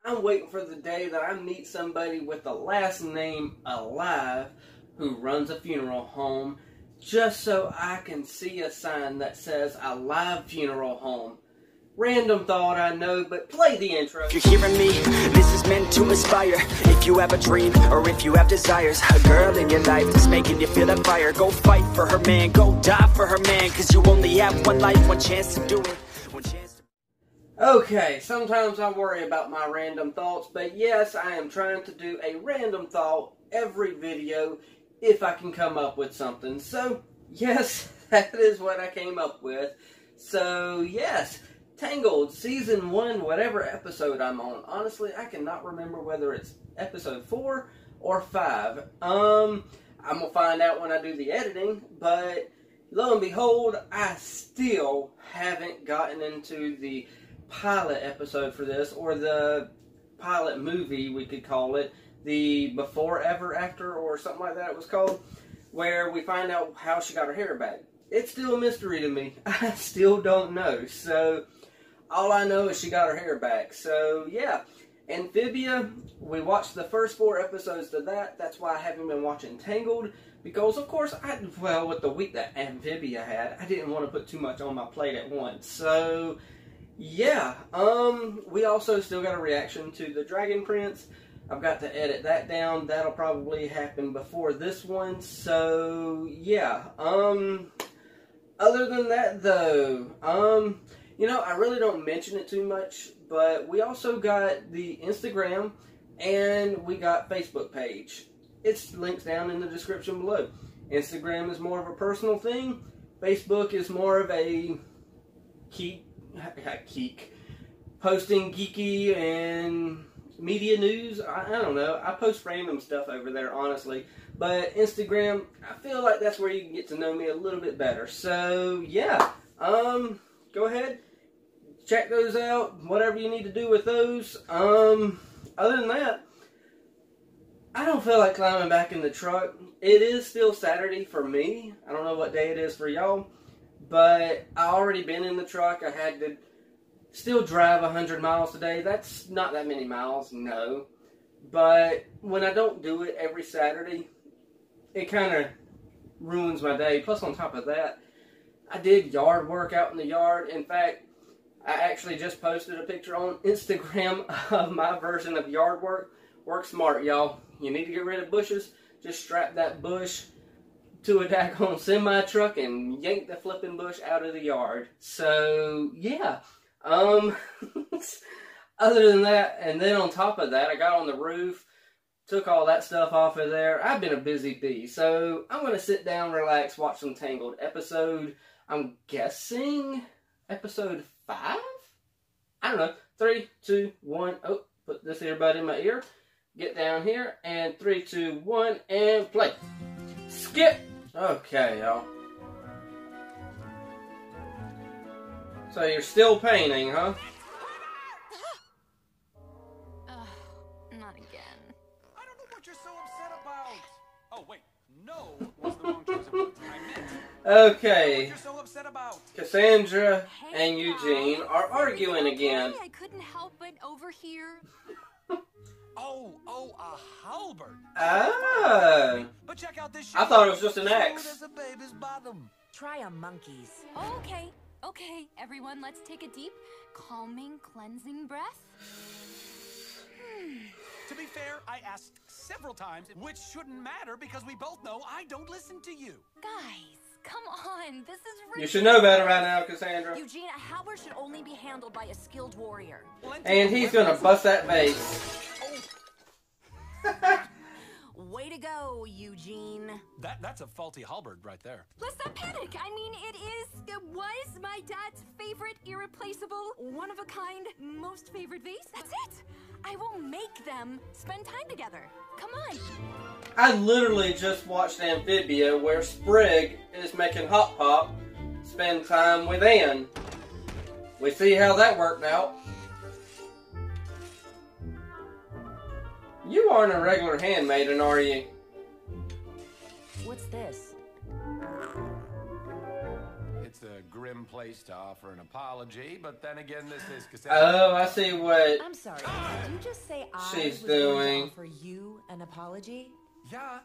I'm waiting for the day that I meet somebody with the last name Alive who runs a funeral home, just so I can see a sign that says Alive Funeral Home. Random thought, I know, but play the intro. If you're hearing me, this is meant to inspire. If you have a dream, or if you have desires, a girl in your life that's making you feel that fire, go fight for her man, go die for her man, cause you only have one life, one chance to do it. Okay, sometimes I worry about my random thoughts, but yes, I am trying to do a random thought every video if I can come up with something. So, yes, that is what I came up with. So, yes, Tangled, Season 1, whatever episode I'm on. Honestly, I cannot remember whether it's episode 4 or 5. I'm going to find out when I do the editing, but lo and behold, I still haven't gotten into the pilot episode for this, or the pilot movie, we could call it, the Before Ever After, or something like that it was called, where we find out how she got her hair back. It's still a mystery to me. I still don't know. So, all I know is she got her hair back. So, yeah. Amphibia, we watched the first 4 episodes of that. That's why I haven't been watching Tangled. Because, of course, with the week that Amphibia had, I didn't want to put too much on my plate at once. So, yeah. We also still got a reaction to the Dragon Prince. I've got to edit that down. That'll probably happen before this one. So, yeah. Other than that, though, you know, I really don't mention it too much, but we also got the Instagram and we got Facebook page. It's linked down in the description below. Instagram is more of a personal thing. Facebook is more of a posting geeky and media news. I don't know. I post random stuff over there, honestly. But Instagram, I feel like that's where you can get to know me a little bit better. So, yeah. Go ahead. Check those out. Whatever you need to do with those. Other than that, I don't feel like climbing back in the truck. It is still Saturday for me. I don't know what day it is for y'all. But I already been in the truck. I had to still drive 100 miles today. That's not that many miles, no. But when I don't do it every Saturday, it kind of ruins my day. Plus, on top of that, I did yard work out in the yard. In fact, I actually just posted a picture on Instagram of my version of yard work. Work smart, y'all. You need to get rid of bushes. Just strap that bush to a daggone semi-truck and yank the flipping bush out of the yard. So, yeah. Other than that, and then on top of that, I got on the roof, took all that stuff off of there. I've been a busy bee, so I'm going to sit down, relax, watch some Tangled episode, I'm guessing, episode 5? I don't know. 3, 2, 1. Oh, put this earbud in my ear. Get down here, and 3, 2, 1, and play. Skip! Okay, y'all. So you're still painting, huh? Not again. I don't know what you're so upset about. Oh, wait. No was the wrong choice of words. I meant. Okay. What you're so upset about. Cassandra and Eugene are arguing again. I couldn't help but overhear. A halberd. Ah. But check out this. I thought it was just an axe. As a baby's bottom. Try a monkey's. Okay, okay, everyone, let's take a deep, calming, cleansing breath. To be fair, I asked several times, which shouldn't matter because we both know I don't listen to you. Guys, come on, this is ridiculous. You should know better right now, Cassandra. Eugene, a halberd should only be handled by a skilled warrior. And he's gonna bust that vase. Way to go, Eugene. That's a faulty halberd right there. Let's not panic. I mean, it was my dad's favorite, irreplaceable, one-of-a-kind, most favorite vase. That's it. I will make them spend time together. Come on. I literally just watched Amphibia where Sprig is making Hop Pop spend time with Anne. We see how that worked out. You aren't a regular handmaiden, are you? What's this? It's a grim place to offer an apology, but then again, this is Cassandra. Oh, I see what I'm sorry. Did you just say I she's was going doing. to offer you an apology? Yeah,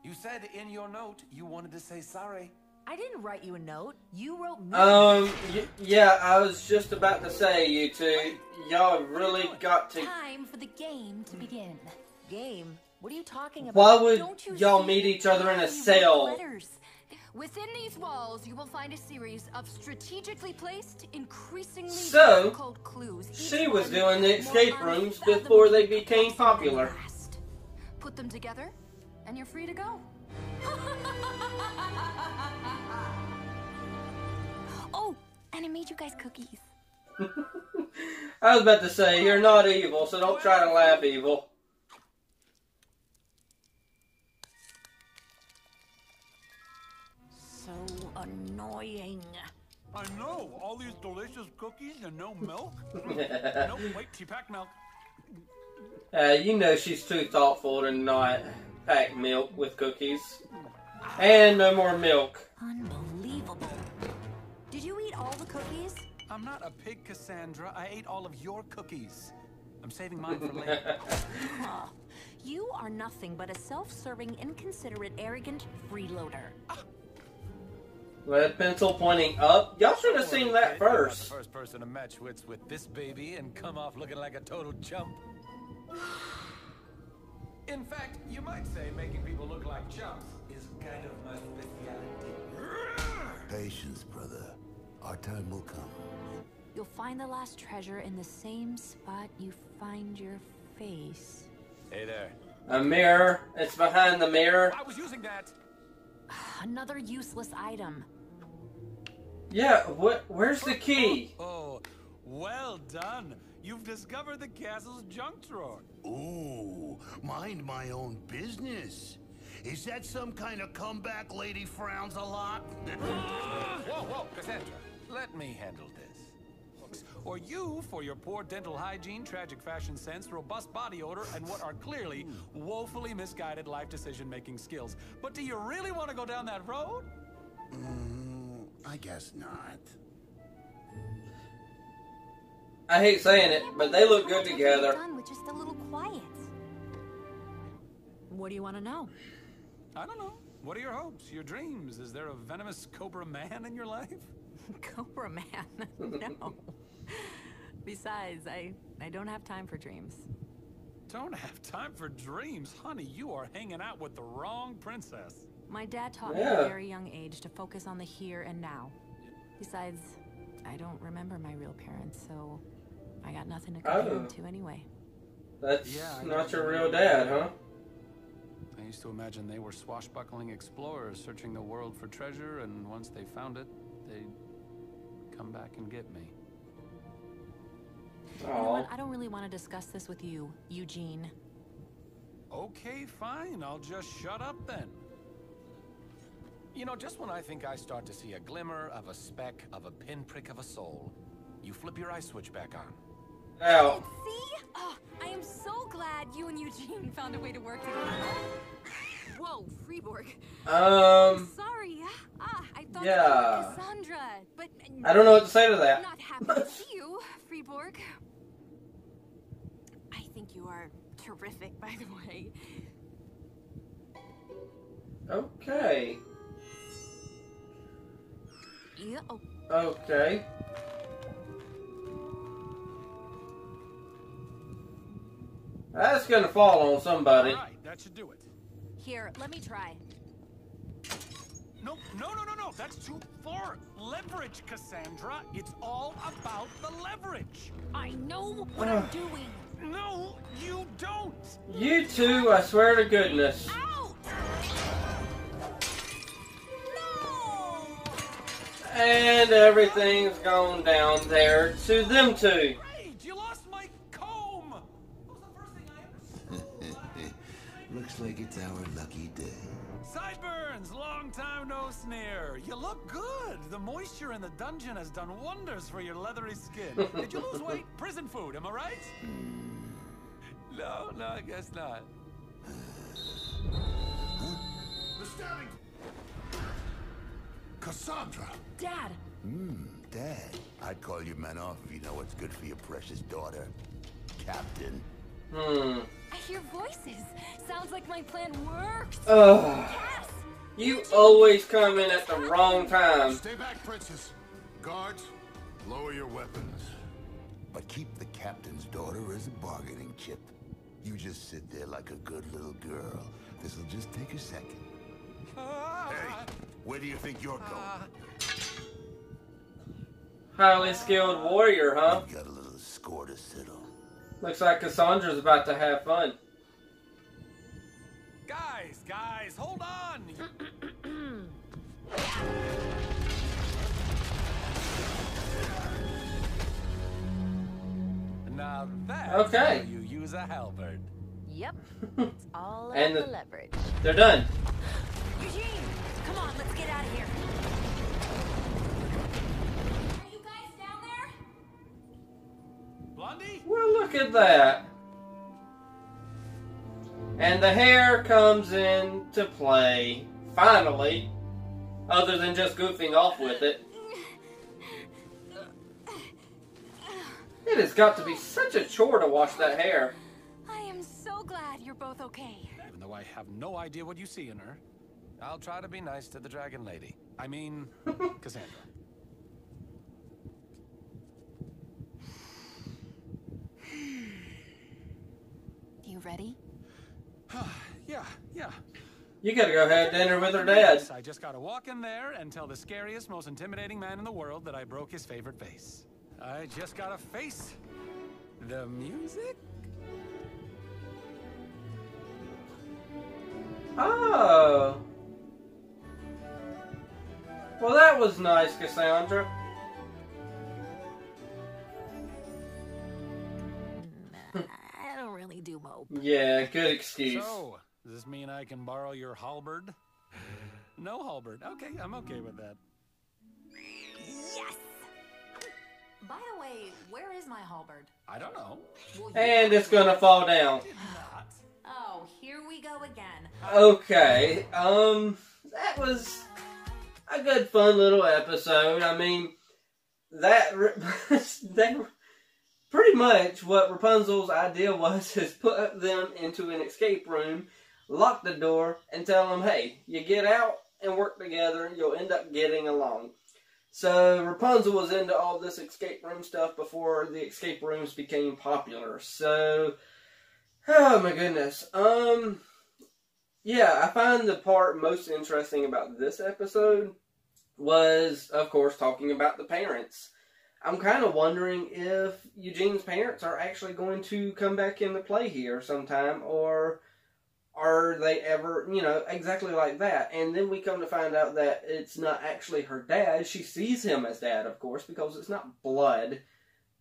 you said in your note you wanted to say sorry. I didn't write you a note. You wrote me. Yeah, I was just about to say, you two, y'all really got to. Time for the game to begin. Game? What are you talking about? Why would Don't you y'all see? meet each other in a You wrote cell? letters. Within these walls, you will find a series of strategically placed, increasingly So, difficult clues. She each was one doing the more escape rooms unfathomably before they became complex than the popular. last. Put them together, and you're free to go. Oh, and I made you guys cookies. I was about to say, you're not evil, so don't try to laugh evil. So annoying. I know, all these delicious cookies and no milk. No, wait, she packed milk. You know she's too thoughtful to not pack milk with cookies. And no more milk. Unbelievable. Did you eat all the cookies? I'm not a pig, Cassandra. I ate all of your cookies. I'm saving mine for later. Huh. You are nothing but a self-serving, inconsiderate, arrogant freeloader. Lead pencil pointing up. Y'all should have seen that You're not the first. first person to match wits with this baby and come off looking like a total chump. In fact, you might say making people look like chumps is kind of my specialty. Patience, brother. Our time will come. You'll find the last treasure in the same spot you find your face. Hey there. A mirror. It's behind the mirror. I was using that. Another useless item. Yeah, where's the key? Oh, well done. You've discovered the castle's junk drawer. Ooh, mind my own business. Is that some kind of comeback lady frowns a lot? Whoa, Cassandra. Let me handle this. Or you for your poor dental hygiene, tragic fashion sense, robust body odor, and what are clearly woefully misguided life decision-making skills. But do you really want to go down that road? I guess not. I hate saying it, but they look good together. Done with just a little quiet. What do you want to know? I don't know. What are your hopes, your dreams? Is there a venomous cobra man in your life? Cobra Man. No. Besides, I don't have time for dreams. Don't have time for dreams? Honey, you are hanging out with the wrong princess. My dad taught me at a very young age to focus on the here and now. Besides, I don't remember my real parents, so I got nothing to compare them to anyway. That's Yeah, not your real dad, huh? I used to imagine they were swashbuckling explorers searching the world for treasure, and once they found it, they'd come back and get me. You know what? I don't really want to discuss this with you, Eugene. Okay, fine. I'll just shut up then. You know, just when I think I start to see a glimmer of a speck of a pinprick of a soul, you flip your eye switch back on. Ow. See? Oh, I am so glad you and Eugene found a way to work together. Whoa, Freeborg. Sorry. I thought you were Cassandra, but I don't know what to say to that. not happy to see you, Freeborg. I think you are terrific, by the way. Okay. Yeah. Oh. Okay. That's gonna fall on somebody. All right, that should do it. Here, let me try. No. That's too far. Leverage, Cassandra. It's all about the leverage. I know what I'm doing. No, you don't. You two, I swear to goodness. Out! And everything's gone down there to them two. Great, you lost my comb. What was the first thing I ever saw? Looks like it's our lucky day. Sideburns, long time no sneer. You look good. The moisture in the dungeon has done wonders for your leathery skin. Did you lose weight? Prison food, am I right? No, I guess not. The stabbing! Cassandra! Dad, Dad. I'd call your men off if you know what's good for your precious daughter. Captain. I hear voices. Sounds like my plan works. Ugh. You always come in at the wrong time. Stay back, princess. Guards, lower your weapons. But keep the captain's daughter as a bargaining chip. You just sit there like a good little girl. This'll just take a second. Hey, where do you think you're going? Highly skilled warrior, huh? You got a little score to settle. Looks like Cassandra's about to have fun. Guys, hold on! Now that's okay. how you use a halberd. Yep. It's all And about the leverage. They're done. Eugene, come on, let's get out of here. Are you guys down there? Blondie? Well, look at that. And the hair comes into play, finally, other than just goofing off with it. It has got to be such a chore to wash that hair. I am so glad you're both okay. Even though I have no idea what you see in her, I'll try to be nice to the dragon lady. I mean, Cassandra. You ready? Yeah. You gotta go have dinner with her dad. I just gotta walk in there and tell the scariest, most intimidating man in the world that I broke his favorite vase. I just gotta face the music. Oh. Well, that was nice, Cassandra. I don't really do mope. Yeah, good excuse. So, does this mean I can borrow your halberd? No halberd. Okay, I'm okay with that. Yes! By the way, where is my halberd? I don't know. And it's gonna fall down. Not. Oh, here we go again. Okay, that was a good, fun little episode. I mean, that pretty much what Rapunzel's idea was is put them into an escape room, lock the door, and tell them, hey, you get out and work together, you'll end up getting along. So Rapunzel was into all this escape room stuff before the escape rooms became popular. So, oh my goodness. Yeah, I find the part most interesting about this episode was, of course, talking about the parents. I'm kind of wondering if Eugene's parents are actually going to come back into play here sometime, or are they ever, exactly like that? And then we come to find out that it's not actually her dad. She sees him as dad, of course, because it's not blood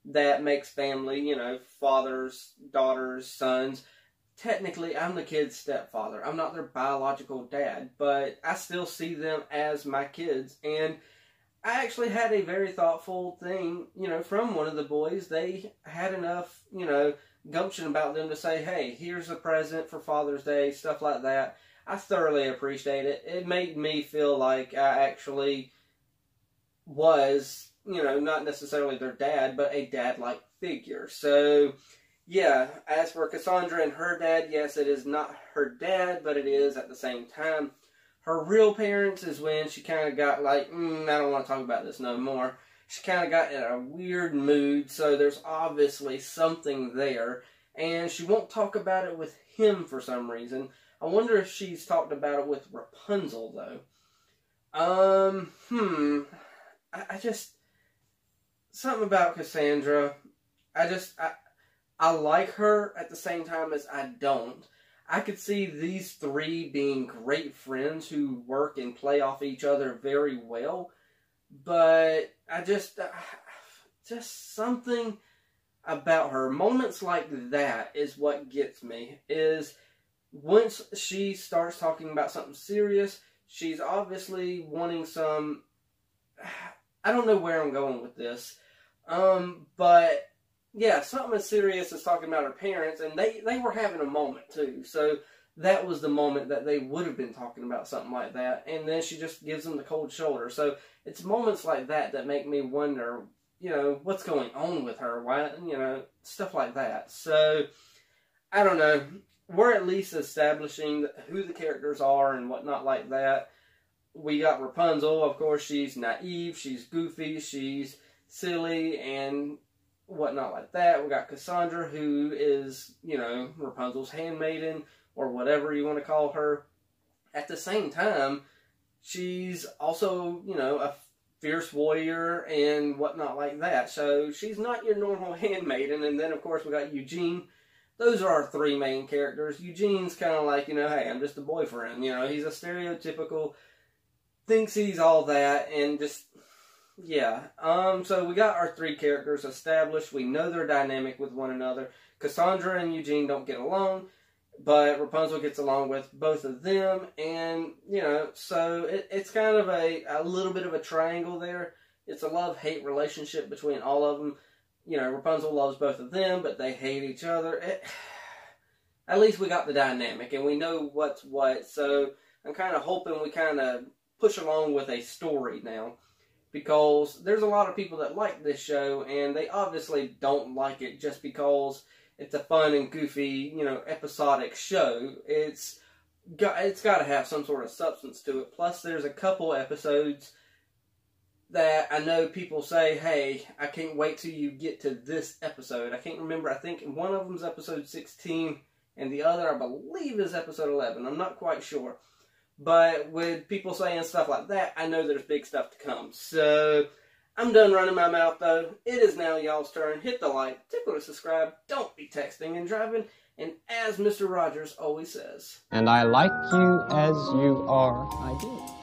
that makes family, fathers, daughters, sons. Technically, I'm the kid's stepfather. I'm not their biological dad, but I still see them as my kids. And I actually had a very thoughtful thing, from one of the boys. They had enough, gumption about them to say, hey, here's a present for Father's Day, stuff like that. I thoroughly appreciate it. It made me feel like I actually was, not necessarily their dad, but a dad-like figure. So, yeah, as for Cassandra and her dad, yes, it is not her dad, but it is at the same time. Her real parents is when she kind of got like, I don't want to talk about this no more. She kind of got in a weird mood, so there's obviously something there. And she won't talk about it with him for some reason. I wonder if she's talked about it with Rapunzel, though. I just... Something about Cassandra. I like her at the same time as I don't. I could see these three being great friends who work and play off each other very well. But I just something about her. Moments like that is what gets me. Is once she starts talking about something serious, she's obviously wanting some... I don't know where I'm going with this. But... yeah, something as serious as talking about her parents, and they were having a moment too. So that was the moment that they would have been talking about something like that. And then she just gives them the cold shoulder. So it's moments like that that make me wonder, you know, what's going on with her? Why, you know, stuff like that. So, I don't know. We're at least establishing who the characters are and whatnot like that. We got Rapunzel, of course. She's naive, she's goofy, she's silly, and whatnot like that. We got Cassandra, who is, you know, Rapunzel's handmaiden, or whatever you want to call her. At the same time, she's also, you know, a fierce warrior and whatnot like that. So she's not your normal handmaiden. And then, of course, we got Eugene. Those are our three main characters. Eugene's kind of like, you know, hey, I'm just a boyfriend. You know, he's a stereotypical, thinks he's all that, and just, yeah. So we got our three characters established. We know they're dynamic with one another. Cassandra and Eugene don't get along, but Rapunzel gets along with both of them, and, you know, so it's kind of a little bit of a triangle there. It's a love-hate relationship between all of them. You know, Rapunzel loves both of them, but they hate each other. At least we got the dynamic, and we know what's what, so I'm kind of hoping we kind of push along with a story now, because there's a lot of people that like this show, and they obviously don't like it just because it's a fun and goofy, you know, episodic show. It's got to have some sort of substance to it. Plus, there's a couple episodes that I know people say, hey, I can't wait till you get to this episode. I can't remember. I think one of them's episode 16, and the other, I believe, is episode 11. I'm not quite sure. But with people saying stuff like that, I know there's big stuff to come. So, I'm done running my mouth, though. It is now y'all's turn. Hit the like, tickle to subscribe, don't be texting and driving, and as Mr. Rogers always says, and I like you as you are, I do.